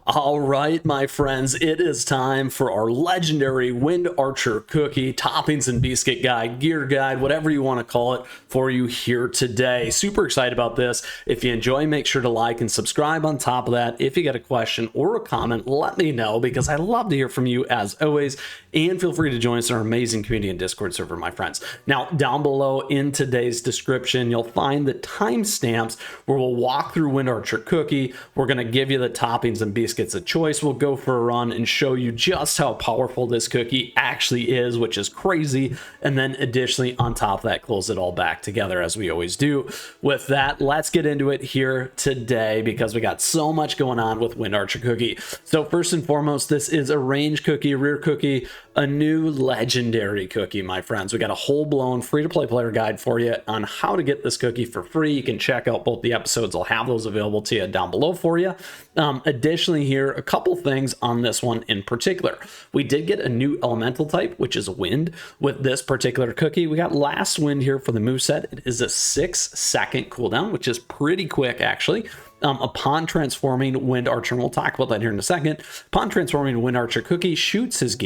All right, my friends, it is time for our legendary Wind Archer Cookie Toppings and Biscuit Guide, Gear Guide, whatever you want to call it, for you here today. Super excited about this. If you enjoy, make sure to like and subscribe on top of that. If you got a question or a comment, let me know because I love to hear from you as always. And feel free to join us in our amazing community and Discord server, my friends. Now, down below in today's description, you'll find the timestamps where we'll walk through Wind Archer Cookie. We're going to give you the toppings and biscuits of choice. We'll go for a run and show you just how powerful this cookie actually is, which is crazy. And then additionally, on top of that, close it all back together as we always do. With that, let's get into it here today because we got so much going on with Wind Archer Cookie. So first and foremost, this is a range cookie, rear cookie, a new legendary cookie, my friends. We got a whole blown free-to-play player guide for you on how to get this cookie for free. You can check out both the episodes. I'll have those available to you down below for you. Additionally here, a couple things on this one in particular. We did get a new elemental type, which is wind, with this particular cookie. We got last wind here for the moveset. It is a 6-second cooldown, which is pretty quick actually. Upon transforming Wind Archer, and we'll talk about that here in a second, upon transforming Wind Archer Cookie shoots his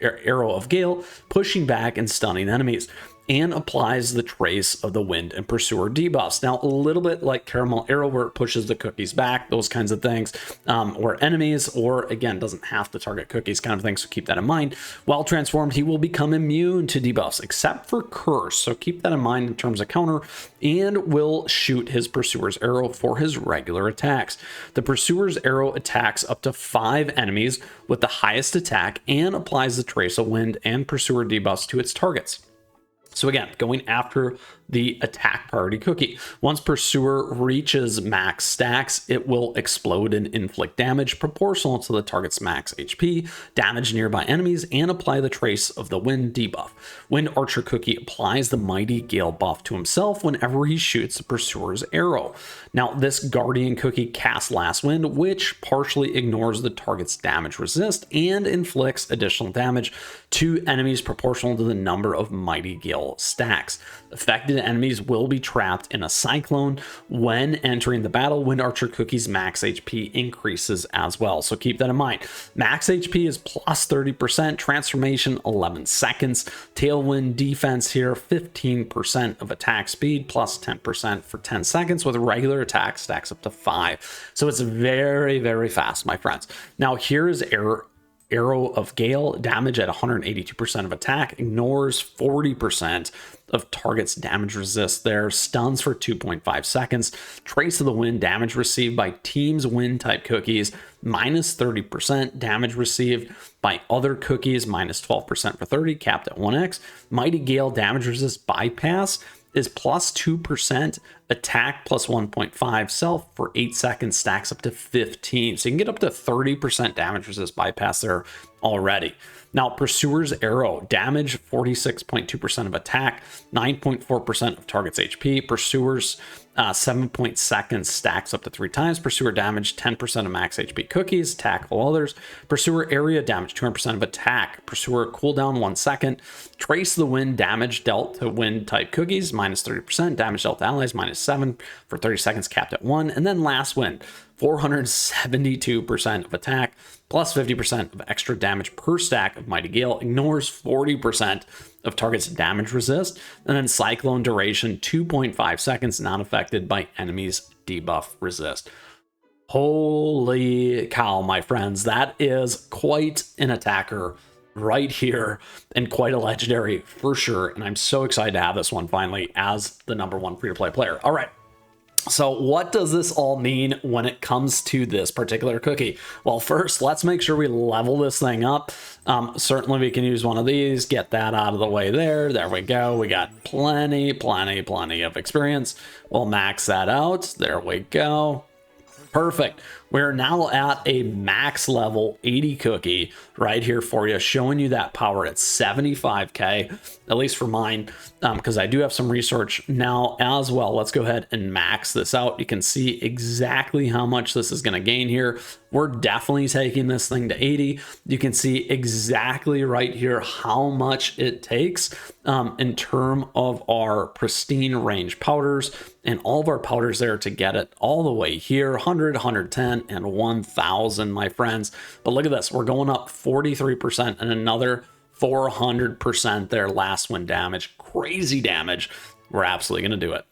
arrow of gale, pushing back and stunning enemies, and applies the trace of the wind and pursuer debuffs. Now, a little bit like Caramel Arrow, where it pushes the cookies back, those kinds of things, or enemies, or again, doesn't have to target cookies kind of thing, so keep that in mind. While transformed, he will become immune to debuffs, except for Curse, so keep that in mind in terms of counter, and will shoot his Pursuer's Arrow for his regular attacks. The Pursuer's Arrow attacks up to 5 enemies with the highest attack and applies the trace of wind and Pursuer debuffs to its targets. So again, going after the attack priority cookie. Once Pursuer reaches max stacks, it will explode and inflict damage proportional to the target's max HP, damage nearby enemies, and apply the trace of the wind debuff. Wind Archer Cookie applies the Mighty Gale buff to himself whenever he shoots the Pursuer's Arrow. Now, this Guardian Cookie casts Last Wind, which partially ignores the target's damage resist and inflicts additional damage to enemies proportional to the number of Mighty Gale stacks. Affected enemies will be trapped in a cyclone. When entering the battle, Wind Archer Cookie's max HP increases as well, so keep that in mind. Max HP is plus 30%, transformation 11 seconds, tailwind defense here 15% of attack speed plus 10% for 10 seconds, with regular attack stacks up to 5. So it's very, very fast, my friends. Now here is Arrow of Gale, damage at 182% of attack, ignores 40% of target's damage resist there, stuns for 2.5 seconds, trace of the wind, damage received by team's wind type cookies, minus 30%, damage received by other cookies, minus 12% for 30, capped at 1x, Mighty Gale damage resist bypass is plus 2%, attack plus 1.5, self for 8 seconds, stacks up to 15. So you can get up to 30% damage resist bypass there already. Now, Pursuer's Arrow, damage 46.2% of attack, 9.4% of target's HP. Pursuer's 7 seconds stacks up to 3 times. Pursuer damage 10% of max HP cookies, attack all others. Pursuer area damage 200% of attack. Pursuer cooldown 1 second. Trace the wind, damage dealt to wind type cookies minus 30%, damage dealt to allies minus 7 for 30 seconds, capped at 1. And then last wind, 472% of attack plus 50% of extra damage per stack of Mighty Gale, ignores 40% of target's damage resist, and then Cyclone duration 2.5 seconds, not affected by enemies debuff resist. Holy cow, my friends, that is quite an attacker right here and quite a legendary for sure. And I'm so excited to have this one finally as the #1 free-to-play player. All right. So what does this all mean when it comes to this particular cookie? Well, first, let's make sure we level this thing up. Certainly we can use one of these, get that out of the way there. There we go. We got plenty of experience. We'll max that out. There we go. Perfect. We're now at a max level 80 cookie right here for you, showing you that power at 75k, at least for mine, because I do have some research now as well. Let's go ahead and max this out. You can see exactly how much this is going to gain here. We're definitely taking this thing to 80. You can see exactly right here how much it takes in terms of our pristine range powders and all of our powders there to get it all the way here, 100, 110, 1% and 1,000, my friends. But look at this. We're going up 43% and another 400% there. Last win damage. Crazy damage. We're absolutely going to do it.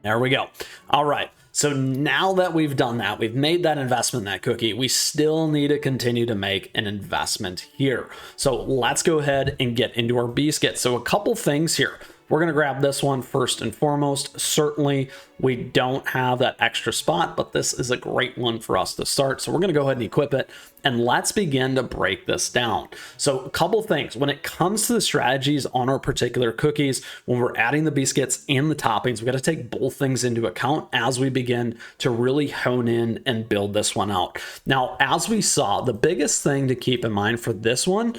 There we go. All right. So now that we've done that, we've made that investment in that cookie, we still need to continue to make an investment here. So let's go ahead and get into our biscuit. So a couple things here. We're going to grab this one first and foremost. Certainly, we don't have that extra spot, but this is a great one for us to start. So we're going to go ahead and equip it, and let's begin to break this down. So a couple things. When it comes to the strategies on our particular cookies, when we're adding the biscuits and the toppings, we got to take both things into account as we begin to really hone in and build this one out. Now, as we saw, the biggest thing to keep in mind for this one,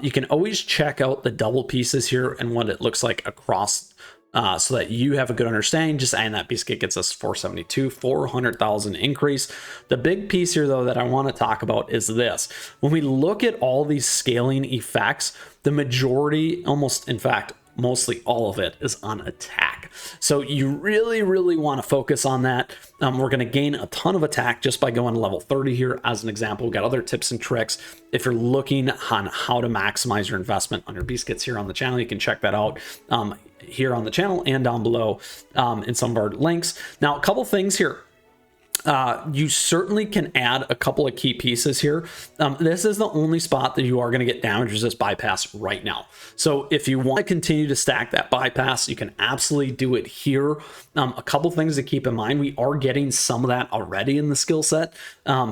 you can always check out the double pieces here and what it looks like across so that you have a good understanding. Just adding that biscuit gets us 472, 400,000 increase. The big piece here, though, that I want to talk about is this. When we look at all these scaling effects, the majority, almost, in fact, mostly all of it is on attack. So you really, really want to focus on that. We're going to gain a ton of attack just by going to level 30 here. As an example, we've got other tips and tricks. If you're looking on how to maximize your investment on your biscuits here on the channel, you can check that out here on the channel and down below in some of our links. Now, a couple things here. You certainly can add a couple of key pieces here. This is the only spot that you are going to get damage resist bypass right now. So if you want to continue to stack that bypass, you can absolutely do it here. A couple things to keep in mind. We are getting some of that already in the skill set.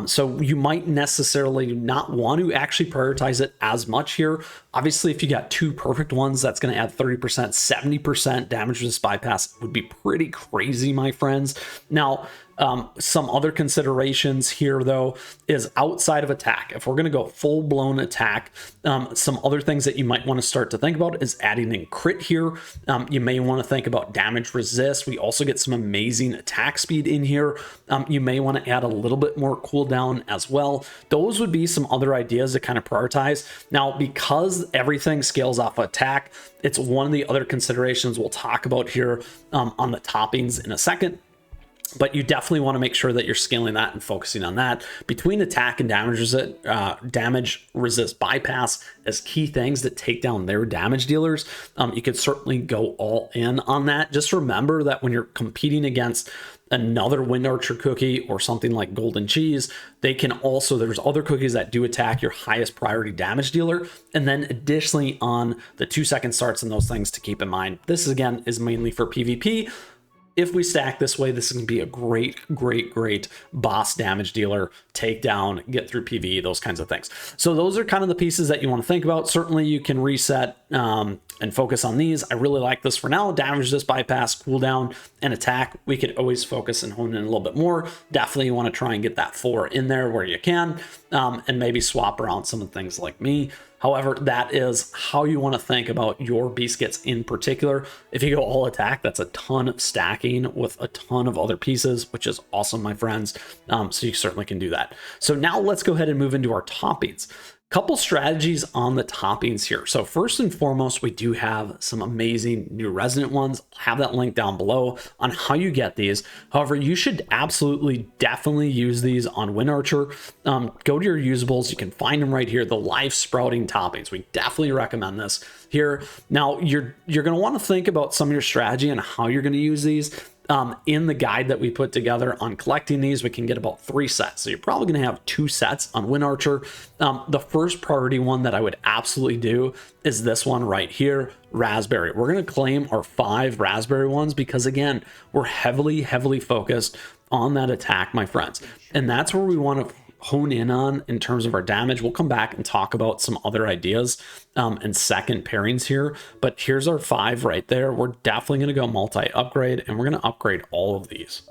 So you might necessarily not want to actually prioritize it as much here. Obviously, if you got two perfect ones, that's going to add 30%, 70% damage resist bypass would be pretty crazy, my friends. Now, some other considerations here, though, is outside of attack. If we're going to go full-blown attack, some other things that you might want to start to think about is adding in crit here. You may want to think about damage resist. We also get some amazing attack speed in here. You may want to add a little bit more cooldown as well. Those would be some other ideas to kind of prioritize. Now, because everything scales off attack, it's one of the other considerations we'll talk about here on the toppings in a second. But you definitely want to make sure that you're scaling that and focusing on that. Between attack and damage resist bypass as key things that take down their damage dealers, you could certainly go all in on that. Just remember that when you're competing against another Wind Archer cookie or something like Golden Cheese, they can also, there's other cookies that do attack your highest priority damage dealer. And then additionally on the 2-second starts and those things to keep in mind. This again is mainly for PvP. If we stack this way, this is going to be a great boss damage dealer, takedown, get through PvE, those kinds of things. So those are kind of the pieces that you want to think about. Certainly you can reset and focus on these. I really like this for now. Damage resist, bypass, cooldown, and attack. We could always focus and hone in a little bit more. Definitely you want to try and get that 4 in there where you can, and maybe swap around some of the things like me. However, that is how you want to think about your biscuits in particular. If you go all attack, that's a ton of stacking with a ton of other pieces, which is awesome, my friends. So you certainly can do that. So now let's go ahead and move into our toppings. Couple strategies on the toppings here. So first and foremost, we do have some amazing new resident ones. I'll have that link down below on how you get these. However, you should absolutely definitely use these on Wind Archer. Go to your usables. You can find them right here. The live sprouting toppings. We definitely recommend this here. Now you're going to want to think about some of your strategy and how you're going to use these. In the guide that we put together on collecting these, we can get about 3 sets. So you're probably going to have 2 sets on Wind Archer. The first priority one that I would absolutely do is this one right here, Raspberry. We're going to claim our 5 Raspberry ones because, again, we're heavily focused on that attack, my friends. And that's where we want to hone in on in terms of our damage. We'll come back and talk about some other ideas and second pairings here, but here's our 5 right there. We're definitely going to go multi-upgrade, and we're going to upgrade all of these.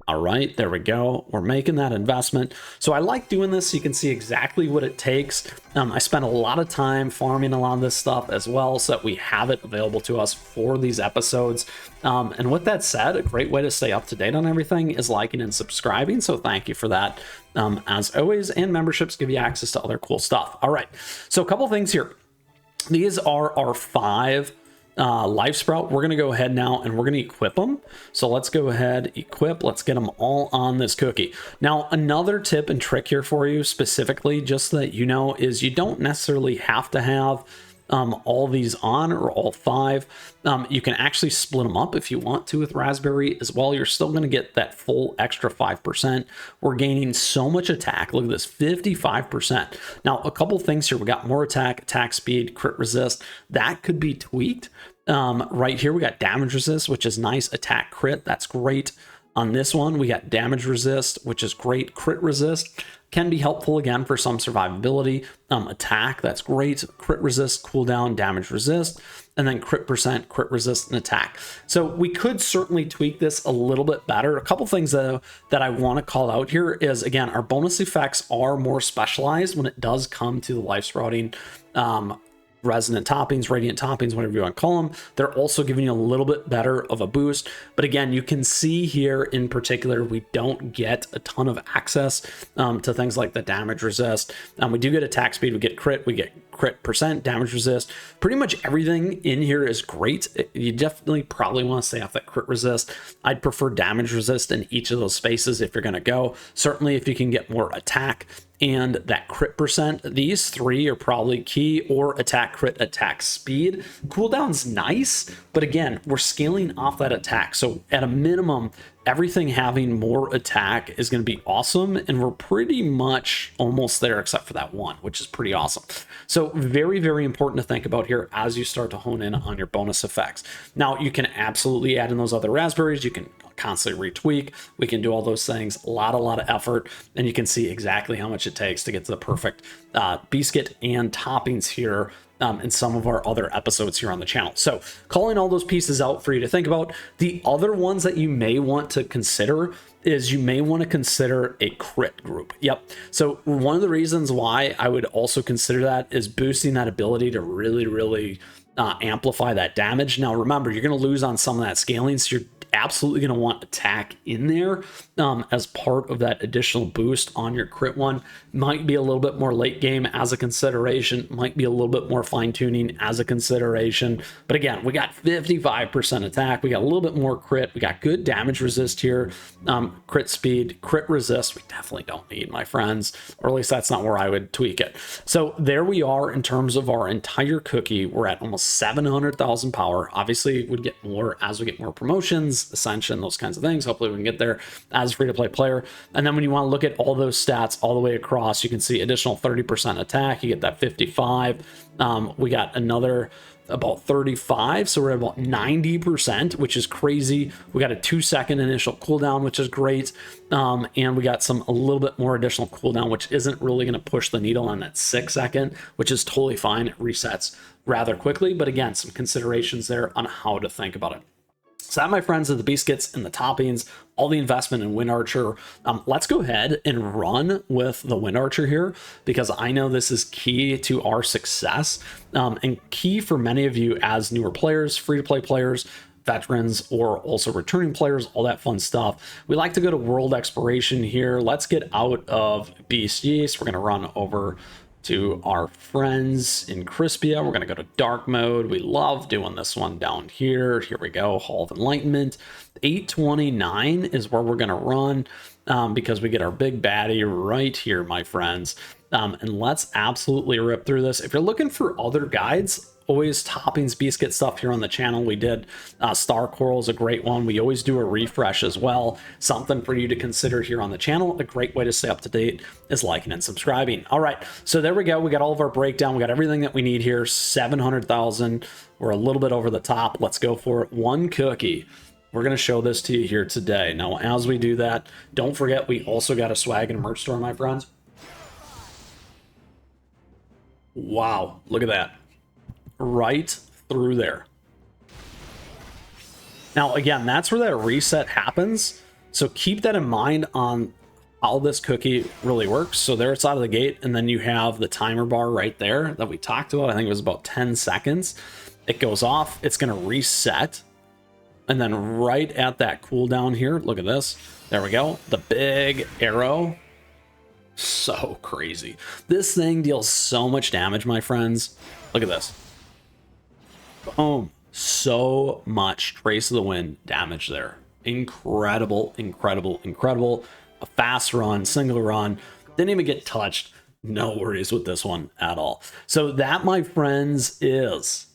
All right, there we go. We're making that investment. So I like doing this so you can see exactly what it takes. I spent a lot of time farming a lot of this stuff as well, so that we have it available to us for these episodes. And with that said, a great way to stay up to date on everything is liking and subscribing. So thank you for that. As always, and memberships give you access to other cool stuff. All right, so a couple things here. These are our 5 Life Sprout, we're going to go ahead now and we're going to equip them. So let's go ahead, equip, let's get them all on this cookie. Now, another tip and trick here for you specifically, just so that you know, is you don't necessarily have to have all these on or all 5. You can actually split them up if you want to with raspberry as well. You're still going to get that full extra 5%. We're gaining so much attack. Look at this, 55%. Now, a couple things here. We got more attack speed, crit resist. That could be tweaked. Right here, we got damage resist, which is nice. Attack crit, that's great. On this one, we got damage resist, which is great. Crit resist can be helpful again for some survivability. Attack, that's great. Crit resist, cooldown, damage resist, and then crit percent, crit resist, and attack. So we could certainly tweak this a little bit better. A couple things though that I want to call out here is, again, our bonus effects are more specialized when it does come to the life sprouting resonant toppings, radiant toppings, whatever you want to call them. They're also giving you a little bit better of a boost. But again, you can see here in particular, we don't get a ton of access to things like the damage resist. We do get attack speed, we get crit percent, damage resist. Pretty much everything in here is great. You definitely probably want to stay off that crit resist. I'd prefer damage resist in each of those spaces if you're going to go. Certainly if you can get more attack and that crit percent, these 3 are probably key, or attack crit, attack speed. Cooldown's nice, but again, we're scaling off that attack. So at a minimum, everything having more attack is going to be awesome, and we're pretty much almost there except for that 1, which is pretty awesome. So very, very important to think about here as you start to hone in on your bonus effects. Now, you can absolutely add in those other raspberries. You can constantly retweak. We can do all those things. A lot of effort, and you can see exactly how much it takes to get to the perfect biscuit and toppings here in some of our other episodes here on the channel. So calling all those pieces out for you to think about. The other ones that you may want to consider is you may want to consider a crit group. Yep. So one of the reasons why I would also consider that is boosting that ability to really amplify that damage. Now remember, you're going to lose on some of that scaling, so you're absolutely going to want attack in there as part of that additional boost on your crit one. Might be a little bit more late game as a consideration, might be a little bit more fine tuning as a consideration. But again, we got 55% attack, we got a little bit more crit, we got good damage resist here, crit speed, crit resist, we definitely don't need, my friends, or at least that's not where I would tweak it. So there we are in terms of our entire cookie. We're at almost 700,000 power. Obviously, we'd get more as we get more promotions, ascension, those kinds of things. Hopefully we can get there as a free-to-play player. And then when you want to look at all those stats all the way across, you can see additional 30% attack, you get that 55. We got another about 35, so we're at about 90%, which is crazy. We got a 2-second initial cooldown, which is great, and we got a little bit more additional cooldown, which isn't really going to push the needle on that 6-second, which is totally fine. It resets rather quickly, but again, some considerations there on how to think about it. So that, my friends, are the biscuits and the toppings, all the investment in Wind Archer. Let's go ahead and run with the Wind Archer here, because I know this is key to our success, and key for many of you as newer players, free-to-play players, veterans, or also returning players, all that fun stuff. We like to go to world exploration here. Let's get out of Beast Yeast. We're going to run over to our friends in Crispia. We're going to go to dark mode. We love doing this one down here. Here we go. Hall of Enlightenment. 829 is where we're going to run because we get our big baddie right here, my friends. And let's absolutely rip through this. If you're looking for other guides, always toppings, biscuit stuff here on the channel. We did Star Coral is a great one. We always do a refresh as well. Something for you to consider here on the channel. A great way to stay up to date is liking and subscribing. All right, so there we go. We got all of our breakdown. We got everything that we need here. 700,000. We're a little bit over the top. Let's go for it. One cookie. We're going to show this to you here today. Now, as we do that, don't forget we also got a swag and merch store, my friends. Wow, look at that. Right through there. Now, again, that's where that reset happens. So keep that in mind on how this cookie really works. So there it's out of the gate, and then you have the timer bar right there that we talked about. I think it was about 10 seconds. It goes off. It's going to reset. And then right at that cooldown here, look at this. There we go. The big arrow. So crazy. This thing deals so much damage, my friends. Look at this. Boom. So much Trace of the Wind damage there. Incredible, incredible, incredible. A fast run, single run, didn't even get touched. No worries with this one at all. So that, my friends, is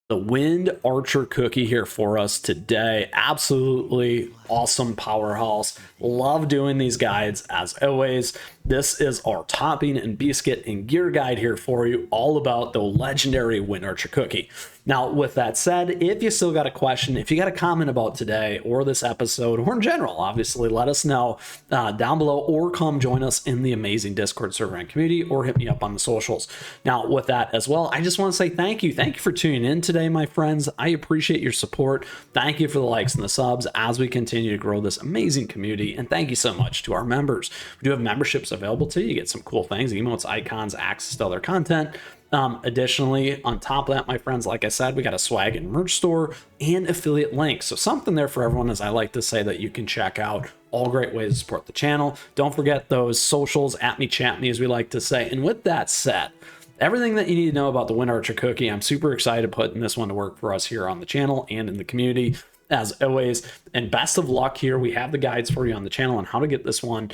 the Wind Archer cookie here for us today. Absolutely awesome powerhouse. Love doing these guides as always. This is our topping and biscuit and gear guide here for you, all about the legendary Wind Archer cookie. Now, with that said, if you still got a question, if you got a comment about today or this episode, or in general, obviously, let us know down below, or come join us in the amazing Discord server and community, or hit me up on the socials. Now, with that as well, I just want to say thank you. Thank you for tuning in today, my friends. I appreciate your support. Thank you for the likes and the subs as we continue to grow this amazing community. And thank you so much to our members. We do have memberships available to you. You get some cool things, emotes, icons, access to other content. Additionally, on top of that, my friends, like I said, we got a swag and merch store and affiliate links. So something there for everyone, as I like to say, that you can check out. All great ways to support the channel. Don't forget those socials, at me, chat me, as we like to say. And with that said, everything that you need to know about the Wind Archer cookie, I'm super excited putting this one to work for us here on the channel and in the community, as always. And best of luck here. We have the guides for you on the channel on how to get this one.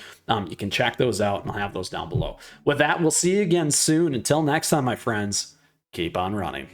You can check those out, and I'll have those down below. With that, we'll see you again soon. Until next time, my friends, keep on running.